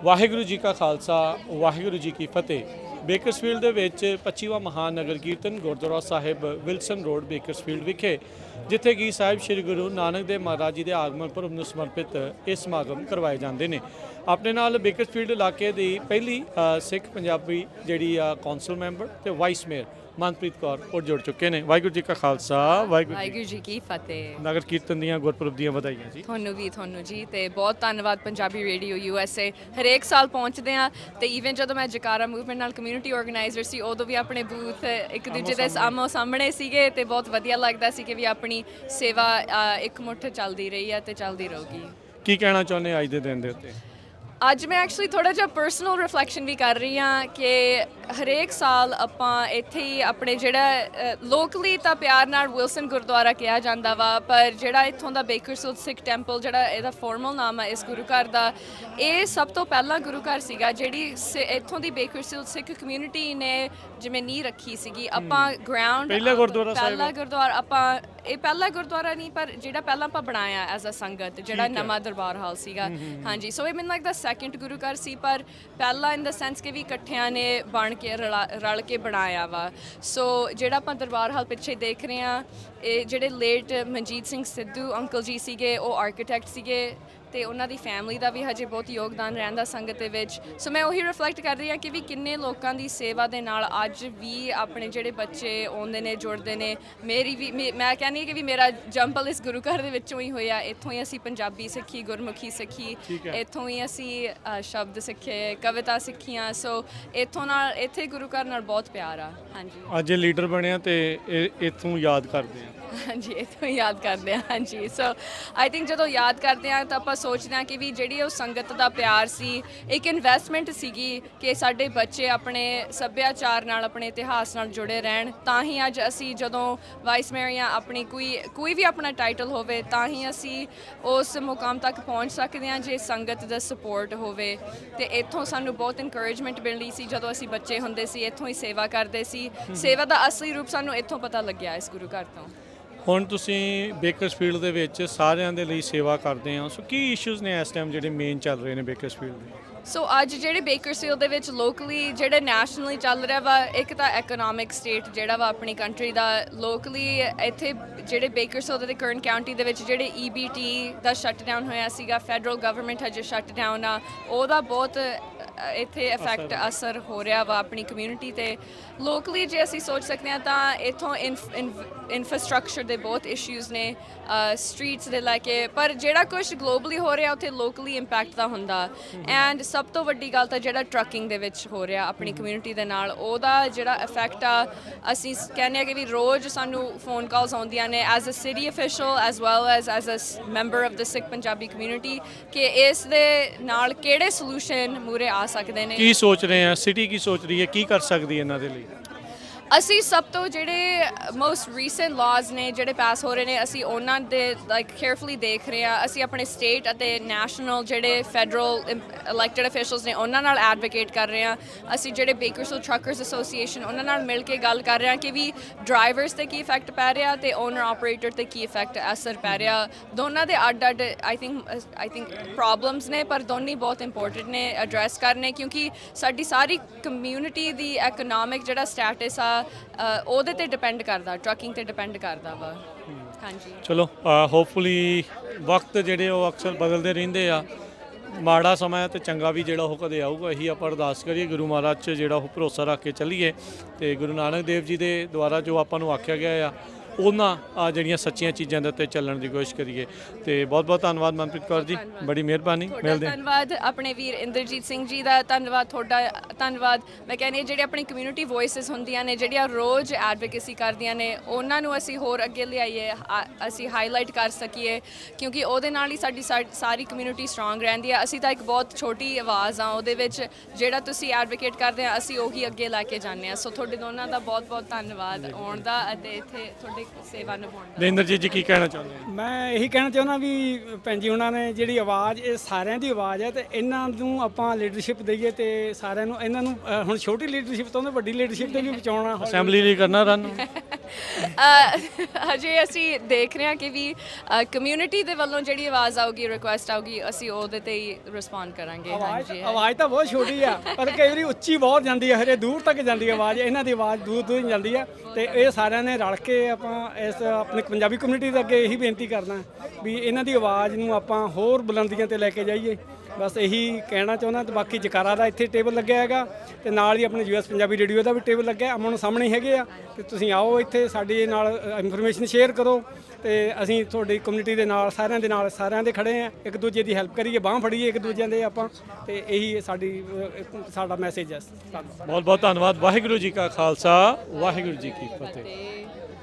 ਵਾਹਿਗੁਰੂ ਜੀ ਕਾ ਖਾਲਸਾ ਵਾਹਿਗੁਰੂ ਜੀ ਕੀ ਫਤਿਹ। ਬੇਕਰਸਫੀਲਡ ਦੇ ਵਿੱਚ 25ਵਾਂ ਮਹਾਨ ਨਗਰ ਕੀਰਤਨ ਗੁਰਦੁਆਰਾ ਸਾਹਿਬ ਵਿਲਸਨ ਰੋਡ ਬੇਕਰਸਫੀਲਡ ਵਿਖੇ, ਜਿੱਥੇ ਕਿ ਸਾਹਿਬ ਸ੍ਰੀ ਗੁਰੂ ਨਾਨਕ ਦੇਵ ਮਹਾਰਾਜ ਜੀ ਦੇ ਆਗਮਨ ਪੁਰਬ ਨੂੰ ਸਮਰਪਿਤ ਇਹ ਸਮਾਗਮ ਕਰਵਾਏ ਜਾਂਦੇ ਨੇ। ਆਪਣੇ ਨਾਲ ਬੇਕਰਸਫੀਲਡ ਇਲਾਕੇ ਦੀ ਪਹਿਲੀ ਸਿੱਖ ਪੰਜਾਬੀ ਜਿਹੜੀ ਆ ਕੌਂਸਲ ਮੈਂਬਰ ਤੇ ਵਾਈਸ ਮੇਅਰ ਮਨਪ੍ਰੀਤ ਕੌਰ ਉਹ ਜੁੜ ਚੁੱਕੇ ਨੇ। ਵਾਹਿਗੁਰੂ ਜੀ ਕਾ ਖਾਲਸਾ ਵਾਹਿਗੁਰੂ ਜੀ ਕੀ ਫਤਿਹ। ਨਗਰ ਕੀਰਤਨ ਦੀਆਂ ਗੁਰਪੁਰਬ ਦੀਆਂ ਵਧਾਈਆਂ ਜੀ। ਤੁਹਾਨੂੰ ਜੀ ਤੇ ਬਹੁਤ ਧੰਨਵਾਦ ਪੰਜਾਬੀ ਰੇਡੀਓ USA। ਹਰੇਕ ਸਾਲ ਪਹੁੰਚਦੇ ਆ ਤੇ ਈਵਨ ਜਦੋਂ ਮੈਂ ਜਕਾਰਾ ਮੂਵਮੈਂਟ ਨਾਲ ਕਮਿਊਨਿਟੀ ਆਰਗੇਨਾਈਜ਼ਰ ਸੀ ਉਦੋਂ ਵੀ ਆਪਣੇ ਬੂਥ ਇੱਕ ਦੂਜੇ ਦੇ ਆਮੋ ਸਾਹਮਣੇ ਸੀਗੇ ਤੇ ਬਹੁਤ ਵਧੀਆ ਲੱਗਦਾ ਸੀ ਕਿ ਵੀ ਆਪਣੀ ਸੇਵਾ ਇੱਕ ਮੁੱਠ ਚੱਲਦੀ ਰਹੀ ਆ ਤੇ ਚੱਲਦੀ ਰਹੂਗੀ। ਕੀ ਕਹਿਣਾ ਚਾਹੁੰਦੇ ਅੱਜ ਦੇ ਦਿਨ ਦੇ ਉੱਤੇ? ਅੱਜ ਮੈਂ ਐਕਚੁਅਲੀ ਥੋੜਾ ਜਿਹਾ ਪਰਸਨਲ ਰਿਫਲੈਕਸ਼ਨ ਵੀ ਕਰ ਰਹੀ ਹਾਂ ਕਿ ਹਰੇਕ ਸਾਲ ਆਪਾਂ ਇੱਥੇ ਹੀ ਆਪਣੇ ਜਿਹੜਾ ਲੋਕਲੀ ਤਾਂ ਪਿਆਰ ਨਾਲ ਵਿਲਸਨ ਗੁਰਦੁਆਰਾ ਕਿਹਾ ਜਾਂਦਾ ਵਾ, ਪਰ ਜਿਹੜਾ ਇੱਥੋਂ ਦਾ ਬੇਕਰਸਫੀਲਡ ਸਿੱਖ ਟੈਂਪਲ ਜਿਹੜਾ ਇਹਦਾ ਫਾਰਮਲ ਨਾਮ ਹੈ ਇਸ ਗੁਰੂ ਘਰ ਦਾ, ਇਹ ਸਭ ਤੋਂ ਪਹਿਲਾ ਗੁਰੂ ਘਰ ਸੀਗਾ ਜਿਹੜੀ ਇੱਥੋਂ ਦੀ ਬੇਕਰਸਫੀਲਡ ਸਿੱਖ ਕਮਿਊਨਿਟੀ ਨੇ ਜਿਵੇਂ ਨੀਂਹ ਰੱਖੀ ਸੀਗੀ। ਆਪਾਂ ਗਰਾਊਂਡ ਪਹਿਲਾ ਗੁਰਦੁਆਰਾ ਆਪਾਂ ਇਹ ਪਹਿਲਾ ਗੁਰਦੁਆਰਾ ਨਹੀਂ ਪਰ ਜਿਹੜਾ ਪਹਿਲਾਂ ਆਪਾਂ ਬਣਾਇਆ ਐਜ਼ ਅ ਸੰਗਤ ਜਿਹੜਾ ਨਵਾਂ ਦਰਬਾਰ ਹਾਲ ਸੀਗਾ। ਹਾਂਜੀ, ਸੋ ਇਹ ਮੈਨੂੰ ਲੱਗਦਾ ਸੈਕਿੰਡ ਗੁਰੂ ਘਰ ਸੀ, ਪਰ ਪਹਿਲਾ ਇਨ ਦਾ ਸੈਂਸ ਕਿ ਵੀ ਇਕੱਠਿਆਂ ਨੇ ਬਣ ਕੇ ਰਲ ਕੇ ਬਣਾਇਆ ਵਾ। ਸੋ ਜਿਹੜਾ ਆਪਾਂ ਦਰਬਾਰ ਹਾਲ ਪਿੱਛੇ ਦੇਖ ਰਹੇ ਹਾਂ, ਇਹ ਜਿਹੜੇ ਲੇਟ ਮਨਜੀਤ ਸਿੰਘ ਸਿੱਧੂ ਅੰਕਲ ਜੀ ਸੀਗੇ, ਉਹ ਆਰਕੀਟੈਕਟ ਸੀਗੇ ਤੇ ਉਹਨਾਂ ਦੀ ਫੈਮਿਲੀ ਦਾ ਵੀ ਹਜੇ ਬਹੁਤ ਯੋਗਦਾਨ ਰਹਿੰਦਾ ਸੰਗਤ ਦੇ ਵਿੱਚ। ਸੋ ਮੈਂ ਉਹੀ ਰਿਫਲੈਕਟ ਕਰ ਰਹੀ ਹਾਂ ਕਿ ਵੀ ਕਿੰਨੇ ਲੋਕਾਂ ਦੀ ਸੇਵਾ ਦੇ ਨਾਲ ਅੱਜ ਵੀ ਆਪਣੇ ਜਿਹੜੇ ਬੱਚੇ ਆਉਂਦੇ ਨੇ, ਜੁੜਦੇ ਨੇ। ਮੇਰੀ ਵੀ ਮੈਂ ਕਹਿੰਦੀ ਕਿ ਵੀ ਮੇਰਾ ਜੰਪਲ ਇਸ ਗੁਰੂ ਘਰ ਦੇ ਵਿੱਚੋਂ ਹੀ ਹੋਇਆ। ਇੱਥੋਂ ਹੀ ਅਸੀਂ ਪੰਜਾਬੀ ਸਿੱਖੀ, ਗੁਰਮੁਖੀ ਸਿੱਖੀ, ਇੱਥੋਂ ਹੀ ਅਸੀਂ ਸ਼ਬਦ ਸਿੱਖੇ, ਕਵਿਤਾ ਸਿੱਖੀਆਂ। ਸੋ ਇੱਥੇ ਗੁਰੂ ਘਰ ਨਾਲ ਬਹੁਤ ਪਿਆਰ ਆ। ਹਾਂਜੀ, ਅੱਜ ਲੀਡਰ ਬਣਿਆ ਤੇ ਇੱਥੋਂ ਯਾਦ ਕਰਦੇ ਆ। ਹਾਂਜੀ, ਇੱਥੋਂ ਹੀ ਯਾਦ ਕਰਦੇ ਹਾਂ। ਹਾਂਜੀ, ਸੋ ਆਈ ਥਿੰਕ ਜਦੋਂ ਯਾਦ ਕਰਦੇ ਹਾਂ ਤਾਂ ਆਪਾਂ ਸੋਚਦੇ ਹਾਂ ਕਿ ਵੀ ਜਿਹੜੀ ਉਹ ਸੰਗਤ ਦਾ ਪਿਆਰ ਸੀ, ਇੱਕ ਇਨਵੈਸਟਮੈਂਟ ਸੀਗੀ ਕਿ ਸਾਡੇ ਬੱਚੇ ਆਪਣੇ ਸੱਭਿਆਚਾਰ ਨਾਲ, ਆਪਣੇ ਇਤਿਹਾਸ ਨਾਲ ਜੁੜੇ ਰਹਿਣ। ਤਾਂ ਹੀ ਅੱਜ ਅਸੀਂ ਜਦੋਂ ਵਾਈਸ ਮੇਅਰ ਜਾਂ ਆਪਣੀ ਕੋਈ ਵੀ ਆਪਣਾ ਟਾਈਟਲ ਹੋਵੇ ਤਾਂ ਹੀ ਅਸੀਂ ਉਸ ਮੁਕਾਮ ਤੱਕ ਪਹੁੰਚ ਸਕਦੇ ਹਾਂ ਜੇ ਸੰਗਤ ਦਾ ਸਪੋਰਟ ਹੋਵੇ। ਤੇ ਇੱਥੋਂ ਸਾਨੂੰ ਬਹੁਤ ਇਨਕਰੇਜਮੈਂਟ ਮਿਲਦੀ ਸੀ ਜਦੋਂ ਅਸੀਂ ਬੱਚੇ ਹੁੰਦੇ ਸੀ, ਇੱਥੋਂ ਹੀ ਸੇਵਾ ਕਰਦੇ ਸੀ। ਸੇਵਾ ਦਾ ਅਸਲੀ ਰੂਪ ਸਾਨੂੰ ਇੱਥੋਂ ਪਤਾ ਲੱਗਿਆ ਇਸ ਗੁਰੂ ਘਰ ਤੋਂ। ਹੁਣ ਤੁਸੀਂ ਬੇਕਰਸਫੀਲਡ ਦੇ ਵਿੱਚ ਸਾਰਿਆਂ ਦੇ ਲਈ ਸੇਵਾ ਕਰਦੇ ਆ, ਸੋ ਕੀ ਇਸ਼ੂਜ਼ ਨੇ ਇਸ ਟਾਈਮ ਜਿਹੜੇ ਮੇਨ ਚੱਲ ਰਹੇ ਨੇ ਬੇਕਰਸਫੀਲਡ ਦੇ? ਸੋ ਅੱਜ ਜਿਹੜੇ ਬੇਕਰਸਫੀਲਡ ਦੇ ਵਿੱਚ ਲੋਕਲੀ ਜਿਹੜੇ ਨੈਸ਼ਨਲੀ ਚੱਲ ਰਿਹਾ ਵਾ, ਇੱਕ ਤਾਂ ਇਕਨੋਮਿਕ ਸਟੇਟ ਜਿਹੜਾ ਵਾ ਆਪਣੀ ਕੰਟਰੀ ਦਾ। ਲੋਕਲੀ ਇੱਥੇ ਜਿਹੜੇ ਬੇਕਰਸਫੀਲਡ ਦੇ ਕਰੰਟ ਕਾਉਂਟੀ ਦੇ ਵਿੱਚ ਜਿਹੜੇ EBT ਦਾ ਸ਼ਟਡਾਊਨ ਹੋਇਆ ਸੀਗਾ, ਫੈਡਰਲ ਗਵਰਨਮੈਂਟ ਹਜੇ ਸ਼ਟਡਾਊਨ ਆ, ਉਹਦਾ ਬਹੁਤ ਇੱਥੇ ਇਫੈਕਟ ਅਸਰ ਹੋ ਰਿਹਾ ਵਾ ਆਪਣੀ ਕਮਿਊਨਿਟੀ ਤੇ। ਲੋਕਲੀ ਜੇ ਅਸੀਂ ਸੋਚ ਸਕਦੇ ਹਾਂ ਤਾਂ ਇੱਥੋਂ ਇਨਫਰਾਸਟ੍ਰਕਚਰ ਦੇ ਬਹੁਤ ਇਸ਼ੂਜ਼ ਨੇ, ਸਟਰੀਟਸ ਦੇ ਲੈ ਕੇ, ਪਰ ਜਿਹੜਾ ਕੁਝ ਗਲੋਬਲੀ ਹੋ ਰਿਹਾ ਉੱਥੇ ਲੋਕਲੀ ਇੰਪੈਕਟ ਦਾ ਹੁੰਦਾ। ਐਂਡ ਸਭ ਤੋਂ ਵੱਡੀ ਗੱਲ ਤਾਂ ਜਿਹੜਾ ਟਰੱਕਿੰਗ ਦੇ ਵਿੱਚ ਹੋ ਰਿਹਾ ਆਪਣੀ ਕਮਿਊਨਿਟੀ ਦੇ ਨਾਲ, ਉਹਦਾ ਜਿਹੜਾ ਇਫੈਕਟ ਆ, ਅਸੀਂ ਕਹਿੰਦੇ ਆ ਕਿ ਵੀ ਰੋਜ਼ ਸਾਨੂੰ ਫੋਨ ਕਾਲਸ ਆਉਂਦੀਆਂ ਨੇ as a city official as well as a member of the Sikh Punjabi community ਕਿ ਇਸ ਦੇ ਨਾਲ ਕਿਹੜੇ ਸੋਲੂਸ਼ਨ ਮੂਰੇ ਆ ਸਕਦੇ ਨੇ। ਕੀ ਸੋਚ ਰਹੇ ਆ ਸਿਟੀ, ਕੀ ਸੋਚ ਰਹੀ ਹੈ, ਕੀ ਕਰ ਸਕਦੀ ਹੈ ਇਹਨਾਂ ਦੇ ਲਈ? ਅਸੀਂ ਸਭ ਤੋਂ ਜਿਹੜੇ ਮੋਸਟ ਰੀਸੈਂਟ ਲਾਜ਼ ਨੇ ਜਿਹੜੇ ਪਾਸ ਹੋ ਰਹੇ ਨੇ, ਅਸੀਂ ਉਹਨਾਂ ਦੇ ਕੇਅਰਫੁਲੀ ਦੇਖ ਰਹੇ ਹਾਂ। ਅਸੀਂ ਆਪਣੇ ਸਟੇਟ ਅਤੇ ਨੈਸ਼ਨਲ ਜਿਹੜੇ ਫੈਡਰਲ ਇਲੈਕਟਡ ਅਫੀਸ਼ੀਅਲਸ ਨੇ ਉਹਨਾਂ ਨਾਲ ਐਡਵੋਕੇਟ ਕਰ ਰਹੇ ਹਾਂ। ਅਸੀਂ ਜਿਹੜੇ ਬੇਕਰਸਫੀਲਡ ਟਰੱਕਰਸ ਐਸੋਸੀਏਸ਼ਨ ਉਹਨਾਂ ਨਾਲ ਮਿਲ ਕੇ ਗੱਲ ਕਰ ਰਹੇ ਹਾਂ ਕਿ ਵੀ ਡਰਾਈਵਰਸ 'ਤੇ ਕੀ ਇਫੈਕਟ ਪੈ ਰਿਹਾ ਤੇ ਓਨਰ ਆਪਰੇਟਰ 'ਤੇ ਕੀ ਇਫੈਕਟ ਅਸਰ ਪੈ ਰਿਹਾ। ਦੋਨਾਂ ਦੇ ਅੱਡ ਆਈ ਥਿੰਕ ਪ੍ਰੋਬਲਮਸ ਨੇ, ਪਰ ਦੋਨੇ ਬਹੁਤ ਇੰਪੋਰਟੈਂਟ ਨੇ ਐਡਰੈਸ ਕਰਨੇ, ਕਿਉਂਕਿ ਸਾਡੀ ਸਾਰੀ ਕਮਿਊਨਿਟੀ ਦੀ ਇਕਨੋਮਿਕ ਜਿਹੜਾ ਸਟੇਟਸ ਆ ਉਹਦੇ ਤੇ ਡਿਪੈਂਡ ਕਰਦਾ, ਟਰੱਕਿੰਗ ਤੇ ਡਿਪੈਂਡ ਕਰਦਾ ਵਾ। ਹਾਂਜੀ, ਚਲੋ ਹੋਪਫੁਲੀ ਵਕਤ ਜਿਹੜੇ ਉਹ ਅਕਸਰ ਬਦਲਦੇ ਰਹਿੰਦੇ ਆ, ਮਾੜਾ ਸਮਾਂ ਤੇ ਚੰਗਾ ਵੀ ਜਿਹੜਾ ਉਹ ਕਦੇ ਆਊਗਾ। ਇਹੀ ਆਪਾਂ ਅਰਦਾਸ ਕਰੀਏ ਗੁਰੂ ਮਹਾਰਾਜ 'ਚ ਜਿਹੜਾ ਉਹ ਭਰੋਸਾ ਰੱਖ ਕੇ ਚੱਲੀਏ ਤੇ ਗੁਰੂ ਨਾਨਕ ਦੇਵ ਜੀ ਦੇ ਦੁਆਰਾ ਜੋ ਆਪਾਂ ਨੂੰ ਆਖਿਆ ਗਿਆ ਆ ਉਹਨਾਂ ਜਿਹੜੀਆਂ ਸੱਚੀਆਂ ਚੀਜ਼ਾਂ ਦੇ ਉੱਤੇ ਚੱਲਣ ਦੀ ਕੋਸ਼ਿਸ਼ ਕਰੀਏ। ਤੇ ਬਹੁਤ ਬਹੁਤ ਧੰਨਵਾਦ ਮਨਪ੍ਰੀਤ ਕੌਰ ਜੀ, ਬੜੀ ਮਿਹਰਬਾਨੀ। ਮਿਲਦੇ ਹਾਂ। ਧੰਨਵਾਦ ਆਪਣੇ ਵੀਰ ਇੰਦਰਜੀਤ ਸਿੰਘ ਜੀ ਦਾ, ਧੰਨਵਾਦ ਤੁਹਾਡਾ, ਧੰਨਵਾਦ। ਮੈਂ ਕਹਿੰਦੀ ਜਿਹੜੇ ਆਪਣੀ ਕਮਿਊਨਿਟੀ ਵੌਇਸਿਸ ਹੁੰਦੀਆਂ ਨੇ ਜਿਹੜੀਆਂ ਰੋਜ਼ ਐਡਵੋਕੇਸੀ ਕਰਦੀਆਂ ਨੇ, ਉਹਨਾਂ ਨੂੰ ਅਸੀਂ ਹੋਰ ਅੱਗੇ ਲਿਆਈਏ, ਅਸੀਂ ਹਾਈਲਾਈਟ ਕਰ ਸਕੀਏ, ਕਿਉਂਕਿ ਉਹਦੇ ਨਾਲ ਹੀ ਸਾਡੀ ਸਾਰੀ ਕਮਿਊਨਿਟੀ ਸਟਰੋਂਗ ਰਹਿੰਦੀ ਹੈ। ਅਸੀਂ ਤਾਂ ਇੱਕ ਬਹੁਤ ਛੋਟੀ ਆਵਾਜ਼ ਆ ਉਹਦੇ ਵਿੱਚ, ਜਿਹੜਾ ਤੁਸੀਂ ਐਡਵੋਕੇਟ ਕਰਦੇ ਆ ਅਸੀਂ ਉਹੀ ਅੱਗੇ ਲੈ ਕੇ ਜਾਂਦੇ ਹਾਂ। ਸੋ ਤੁਹਾਡੇ ਦੋਨਾਂ ਦਾ ਬਹੁਤ ਬਹੁਤ ਧੰਨਵਾਦ ਆਉਣ ਦਾ ਅਤੇ ਇੱਥੇ ਤੁਹਾਡੇ ਸੇਵਾ ਨਿਭਾਉਣ ਦਾ। ਇੰਦਰਜੀਤ ਜੀ ਕੀ ਕਹਿਣਾ ਚਾਹੁੰਦੇ ਆ? ਮੈਂ ਇਹੀ ਕਹਿਣਾ ਚਾਹੁੰਦਾ ਵੀ ਭੈਣ ਜੀ ਉਹਨਾਂ ਨੇ ਜਿਹੜੀ ਆਵਾਜ਼, ਇਹ ਸਾਰਿਆਂ ਦੀ ਆਵਾਜ਼ ਹੈ ਤੇ ਇਹਨਾਂ ਨੂੰ ਆਪਾਂ ਲੀਡਰਸ਼ਿਪ ਦਈਏ ਤੇ ਸਾਰਿਆਂ ਨੂੰ, ਇਹਨਾਂ ਨੂੰ ਹੁਣ ਛੋਟੀ ਲੀਡਰਸ਼ਿਪ ਤੋਂ ਵੱਡੀ ਲੀਡਰਸ਼ਿਪ ਤੇ ਵੀ ਪਹੁੰਚਾਉਣਾ। ਅਸੈਂਬਲੀ ਲਈ ਕਰਨਾ ਰਨ ਹਜੇ ਅਸੀਂ ਦੇਖ ਰਹੇ ਹਾਂ ਕਿ ਵੀ ਕਮਿਊਨਿਟੀ ਦੇ ਵੱਲੋਂ ਜਿਹੜੀ ਆਵਾਜ਼ ਆਊਗੀ ਰਿਕੁਐਸਟ ਆਊਗੀ ਅਸੀਂ ਉਹਦੇ ਤੇ ਹੀ ਰਿਸਪੌਂਡ ਕਰਾਂਗੇ। ਹਾਂਜੀ ਆਵਾਜ਼ ਤਾਂ ਬਹੁਤ ਛੋਟੀ ਆ ਪਰ ਕਈ ਵਾਰੀ ਉੱਚੀ ਬਹੁਤ ਜਾਂਦੀ ਹੈ, ਹਰੇ ਦੂਰ ਤੱਕ ਜਾਂਦੀ ਹੈ ਆਵਾਜ਼, ਇਹਨਾਂ ਦੀ ਆਵਾਜ਼ ਦੂਰ ਦੂਰ ਜਾਂਦੀ ਹੈ। ਤੇ ਇਹ ਸਾਰਿਆਂ ਨੇ ਰਲ ਕੇ ਆਪਾਂ ਇਸ ਆਪਣੀ ਪੰਜਾਬੀ ਕਮਿਊਨਿਟੀ ਦੇ ਅੱਗੇ ਇਹੀ ਬੇਨਤੀ ਕਰਨਾ ਵੀ ਇਹਨਾਂ ਦੀ ਆਵਾਜ਼ ਨੂੰ ਆਪਾਂ ਹੋਰ ਬੁਲੰਦੀਆਂ ਤੇ ਲੈ ਕੇ ਜਾਈਏ, ਬਸ ਇਹੀ ਕਹਿਣਾ ਚਾਹੁੰਦਾ। ਤੇ ਬਾਕੀ ਜਕਾਰਾ ਦਾ ਇੱਥੇ ਟੇਬਲ ਲੱਗਿਆ ਹੈਗਾ ਤੇ ਨਾਲ ਹੀ ਆਪਣੇ US ਪੰਜਾਬੀ ਰੇਡੀਓ ਦਾ ਵੀ ਟੇਬਲ ਲੱਗਿਆ, ਅਮਨ ਸਾਹਮਣੇ ਹੈਗੇ ਆ। ਤੇ ਤੁਸੀਂ ਆਓ ਇੱਥੇ ਸਾਡੇ ਨਾਲ ਇਨਫੋਰਮੇਸ਼ਨ ਸ਼ੇਅਰ ਕਰੋ ਤੇ ਅਸੀਂ ਤੁਹਾਡੀ ਕਮਿਊਨਿਟੀ ਦੇ ਨਾਲ ਸਾਰਿਆਂ ਦੇ ਖੜੇ ਆ, ਇੱਕ ਦੂਜੇ ਦੀ ਹੈਲਪ ਕਰੀਏ, ਬਾਂਹ ਫੜੀਏ ਇੱਕ ਦੂਜਿਆਂ ਦੇ ਆਪਾਂ। ਤੇ ਇਹੀ ਸਾਡਾ ਮੈਸੇਜ ਹੈ। ਬਹੁਤ ਬਹੁਤ ਧੰਨਵਾਦ। ਵਾਹਿਗੁਰੂ ਜੀ ਕਾ ਖਾਲਸਾ, ਵਾਹਿਗੁਰੂ ਜੀ ਕੀ ਫਤਿਹ।